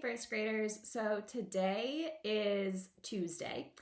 first graders. So today is Tuesday,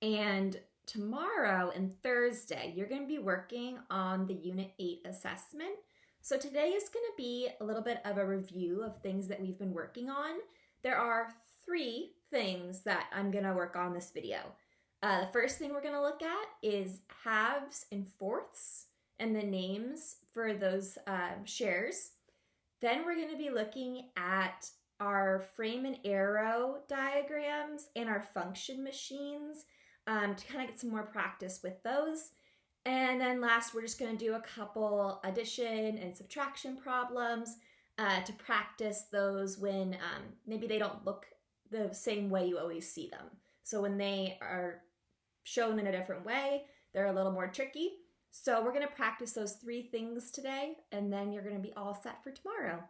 and tomorrow and Thursday you're going to be working on the Unit 8 assessment. So today is going to be a little bit of a review of things that we've been working on. There are 3 things that I'm going to work on this video. The first thing we're going to look at is halves and fourths and the names for those shares. Then we're going to be looking at our frame and arrow diagrams and our function machines to kind of get some more practice with those. And then last, we're just going to do a couple addition and subtraction problems to practice those when maybe they don't look the same way you always see them. So when they are shown in a different way, they're a little more tricky. So we're going to practice those 3 things today, and then you're going to be all set for tomorrow.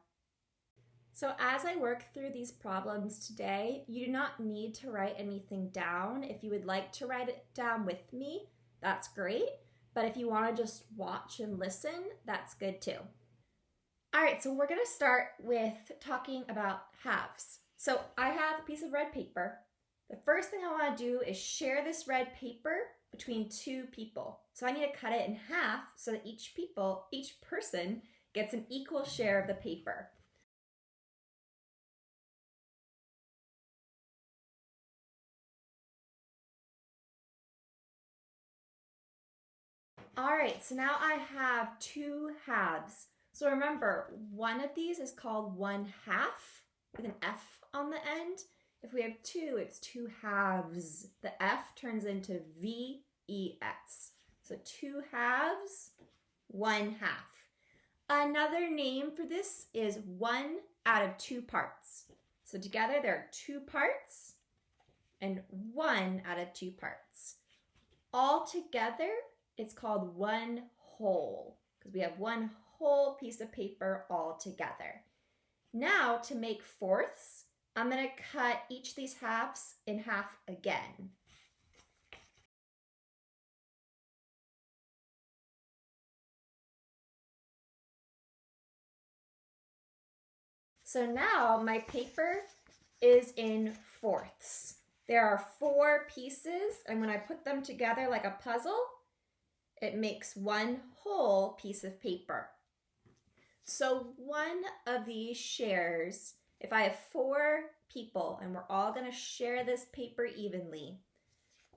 So as I work through these problems today, you do not need to write anything down. If you would like to write it down with me, that's great. But if you want to just watch and listen, that's good too. All right, so we're going to start with talking about halves. So I have a piece of red paper. The first thing I want to do is share this red paper between 2 people. So I need to cut it in half so that each person gets an equal share of the paper. All right, so now I have 2 halves. So remember, one of these is called 1/2 with an F on the end. If we have 2, it's 2 halves. The F turns into VES. So 2 halves, 1/2. Another name for this is 1 out of 2 parts. So together there are 2 parts and 1 out of 2 parts. All together, it's called 1 whole because we have 1 whole piece of paper all together. Now to make fourths, I'm going to cut each of these halves in half again. So now my paper is in fourths. There are 4 pieces, and when I put them together like a puzzle, it makes 1 whole piece of paper. So one of these shares, if I have 4 people and we're all going to share this paper evenly,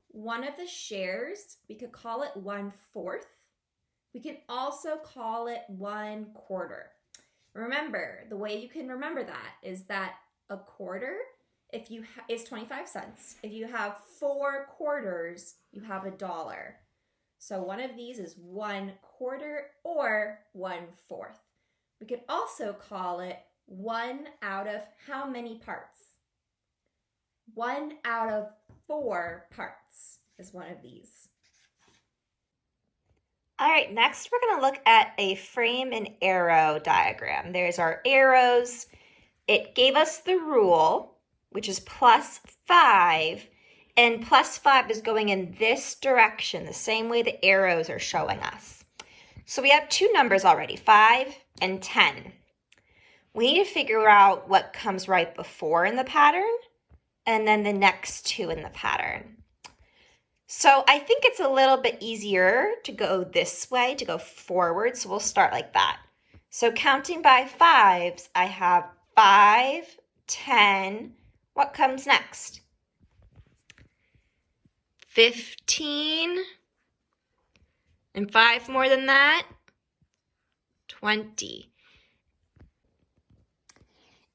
one of the shares, we could call it 1/4. We can also call it 1/4. Remember, the way you can remember that is that a quarter is 25 cents. If you have 4 quarters, you have $1. So one of these is 1/4 or 1/4. We could also call it 1 out of how many parts? 1 out of 4 parts is one of these. All right, next we're going to look at a frame and arrow diagram. There's our arrows. It gave us the rule, which is +5. And +5 is going in this direction, the same way the arrows are showing us. So we have 2 numbers already, 5 and 10. We need to figure out what comes right before in the pattern and then the next 2 in the pattern. So I think it's a little bit easier to go this way, to go forward. So we'll start like that. So counting by 5s, I have 5, 10. What comes next? 15, and 5 more than that, 20.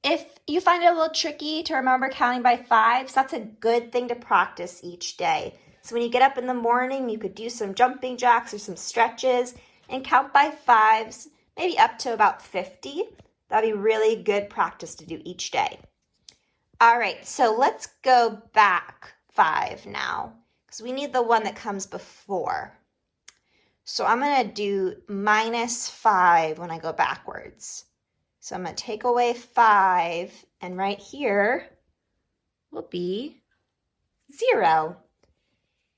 If you find it a little tricky to remember counting by 5s, that's a good thing to practice each day. So when you get up in the morning, you could do some jumping jacks or some stretches and count by 5s, maybe up to about 50. That'd be really good practice to do each day. All right, so let's go back 5 now. So we need the one that comes before. So I'm going to do -5 when I go backwards. So I'm going to take away 5, and right here will be 0.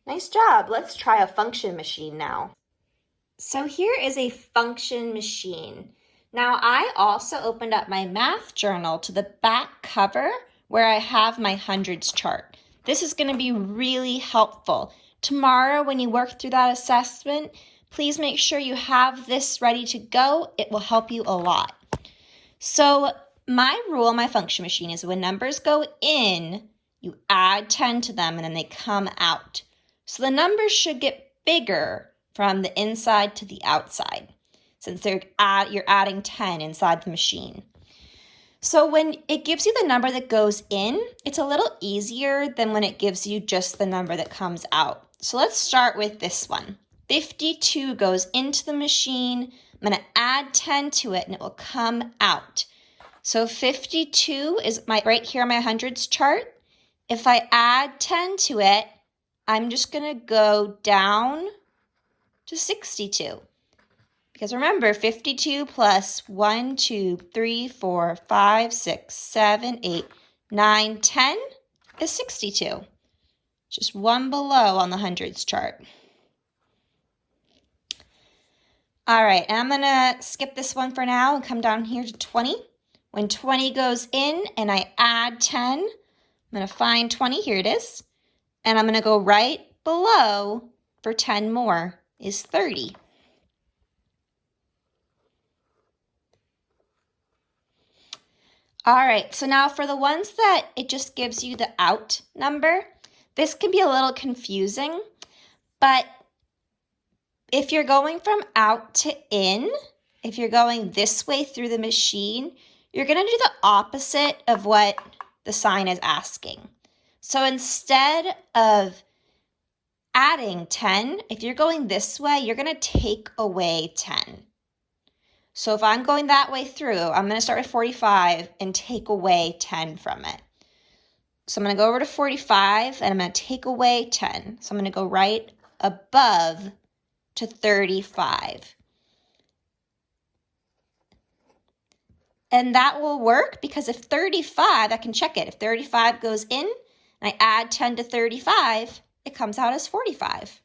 Nice job. Let's try a function machine now. So here is a function machine. Now I also opened up my math journal to the back cover where I have my hundreds chart. This is going to be really helpful. Tomorrow, when you work through that assessment, please make sure you have this ready to go. It will help you a lot. So my rule on my function machine is when numbers go in, you add 10 to them and then they come out. So the numbers should get bigger from the inside to the outside, since you're adding 10 inside the machine. So when it gives you the number that goes in, it's a little easier than when it gives you just the number that comes out. So let's start with this one. 52 goes into the machine. I'm going to add 10 to it and it will come out. So 52 is right here on my hundreds chart. If I add 10 to it, I'm just going to go down to 62. Because remember, 52 plus 1, 2, 3, 4, 5, 6, 7, 8, 9, 10 is 62. Just one below on the hundreds chart. All right, and I'm going to skip this one for now and come down here to 20. When 20 goes in and I add 10, I'm going to find 20. Here it is. And I'm going to go right below for 10 more is 30. All right, so now for the ones that it just gives you the out number, this can be a little confusing, but if you're going from out to in, if you're going this way through the machine, you're going to do the opposite of what the sign is asking. So instead of adding 10, if you're going this way, you're going to take away 10. So if I'm going that way through, I'm going to start with 45 and take away 10 from it. So I'm going to go over to 45 and I'm going to take away 10. So I'm going to go right above to 35. And that will work because if 35, I can check it. If 35 goes in and I add 10 to 35, it comes out as 45.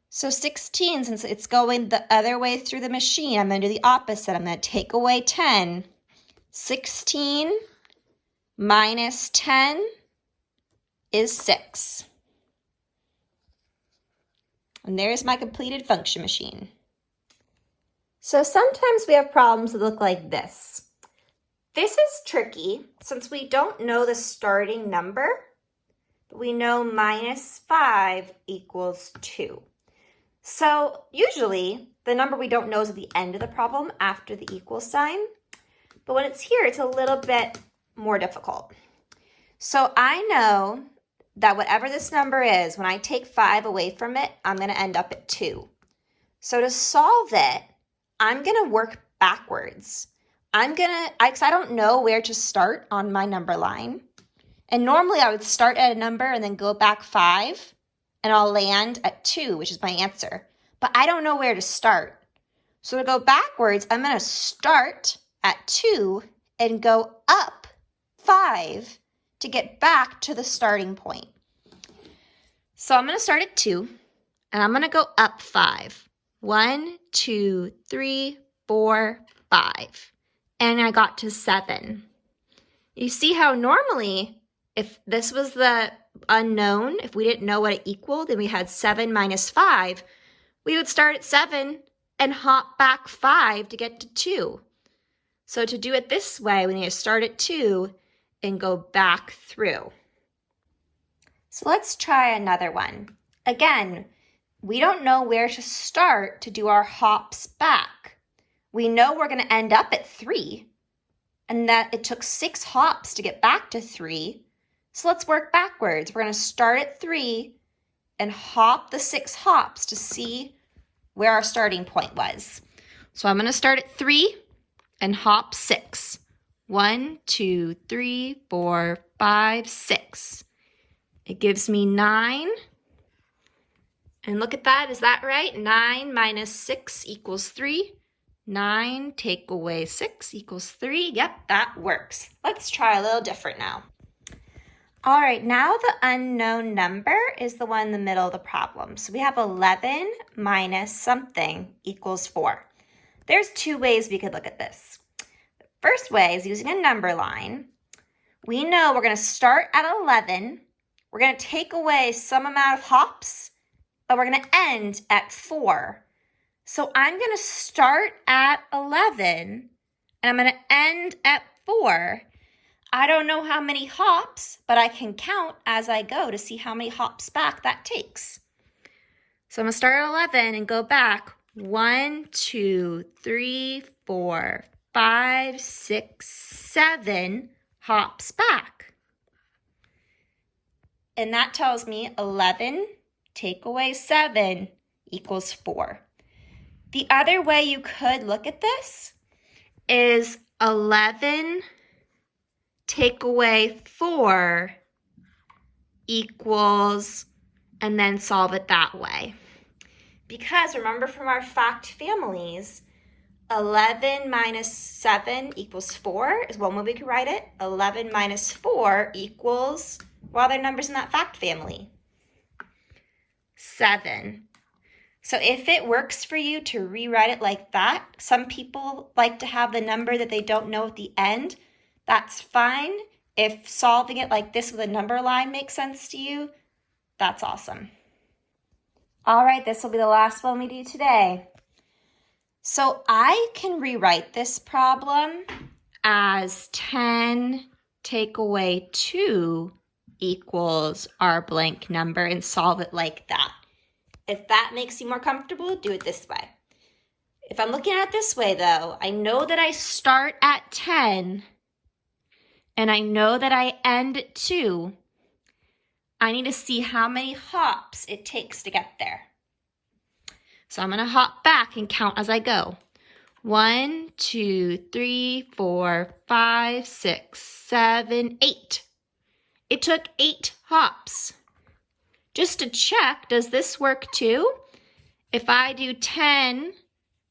So 16, since it's going the other way through the machine, I'm going to do the opposite. I'm going to take away 10. 16 minus 10 is 6. And there's my completed function machine. So sometimes we have problems that look like this. This is tricky since we don't know the starting number, but we know minus 5 equals 2. So usually the number we don't know is at the end of the problem after the equal sign, but when it's here, it's a little bit more difficult. So I know that whatever this number is, when I take 5 away from it, I'm going to end up at 2. So to solve it, I'm going to work backwards. Because I don't know where to start on my number line. And normally I would start at a number and then go back 5, and I'll land at 2, which is my answer. But I don't know where to start. So to go backwards, I'm going to start at 2 and go up 5 to get back to the starting point. So I'm going to start at 2, and I'm going to go up 5. 1, 2, 3, 4, 5. And I got to 7. You see how normally, if this was the unknown, if we didn't know what it equaled, and we had 7 minus 5, we would start at 7 and hop back 5 to get to 2. So to do it this way, we need to start at 2 and go back through. So let's try another one. Again, we don't know where to start to do our hops back. We know we're going to end up at 3, and that it took 6 hops to get back to 3. So let's work backwards. We're going to start at 3 and hop the 6 hops to see where our starting point was. So I'm going to start at 3 and hop 6. 1, 2, 3, 4, 5, 6. It gives me 9. And look at that, is that right? 9 minus 6 equals 3. 9 take away 6 equals 3. Yep, that works. Let's try a little different now. All right, now the unknown number is the one in the middle of the problem. So we have 11 minus something equals 4. There's 2 ways we could look at this. The first way is using a number line. we know we're going to start at 11. We're going to take away some amount of hops, but we're going to end at 4. So I'm going to start at 11, and I'm going to end at 4. I don't know how many hops, but I can count as I go to see how many hops back that takes. So I'm going to start at 11 and go back 1, 2, 3, 4, 5, 6, 7 hops back. And that tells me 11 take away 7 equals 4. The other way you could look at this is 11 take away 4 equals, and then solve it that way. Because remember from our fact families, 11 minus 7 equals 4 is one way we could write it. 11 minus 4 equals, what other numbers in that fact family? 7. So if it works for you to rewrite it like that, some people like to have the number that they don't know at the end. That's fine. If solving it like this with a number line makes sense to you, that's awesome. All right, this will be the last one we do today. So I can rewrite this problem as 10 take away 2 equals our blank number and solve it like that. If that makes you more comfortable, do it this way. If I'm looking at it this way though, I know that I start at 10 and I know that I end at 2. I need to see how many hops it takes to get there. So I'm going to hop back and count as I go. 1, 2, 3, 4, 5, 6, 7, 8. It took 8 hops. Just to check, does this work too? If I do 10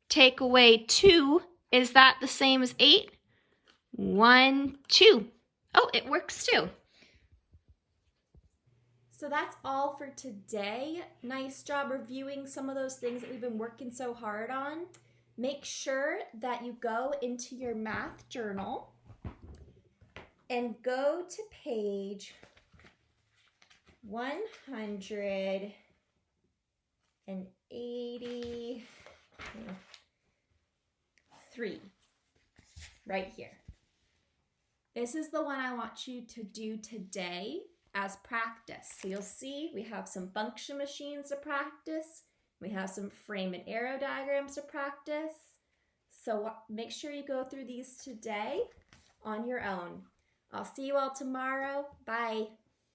take away 2, is that the same as 8? 1, 2. Oh, it works too. So that's all for today. Nice job reviewing some of those things that we've been working so hard on. Make sure that you go into your math journal and go to page 183, right here. This is the one I want you to do today as practice. So you'll see we have some function machines to practice. We have some frame and arrow diagrams to practice. So make sure you go through these today on your own. I'll see you all tomorrow. Bye.